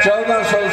1400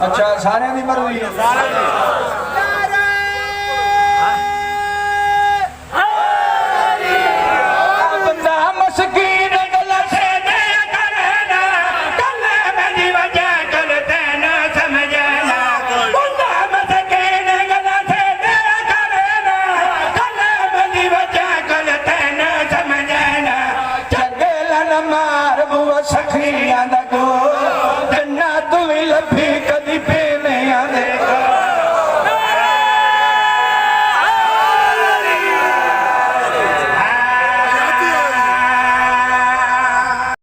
ਅੱਛਾ ਸਾਰਿਆਂ ਦੀ ਮਰਜ਼ੀ ਹੈ ਬੰਦਾ ਮਸਕੀਨ ਗਲਾ ਸੇ ਦੇ ਕਰਨਾ ਕੱਲੇ ਮੇਰੀ ਵਜ੍ਹਾ ਕਰਤੇ ਨਾ ਸਮਝਣਾ ਬੰਦਾ ਮਸਕੀਨ ਗਲਾ ਸੇ ਦੇ ਕਰਨਾ ਕੱਲੇ ਮੇਰੀ ਵਜ੍ਹਾ ਕਰਤੇ ਨਾ ਸਮਝਣਾ ਚੰਗੇ ਲਨ ਮਾਰ ਬੁਆ ਸਖੀਆਂ ਦਾ ਗੋ ਜੰਨਾ ਤੂੰ ਵੀ ਲੱਭੀ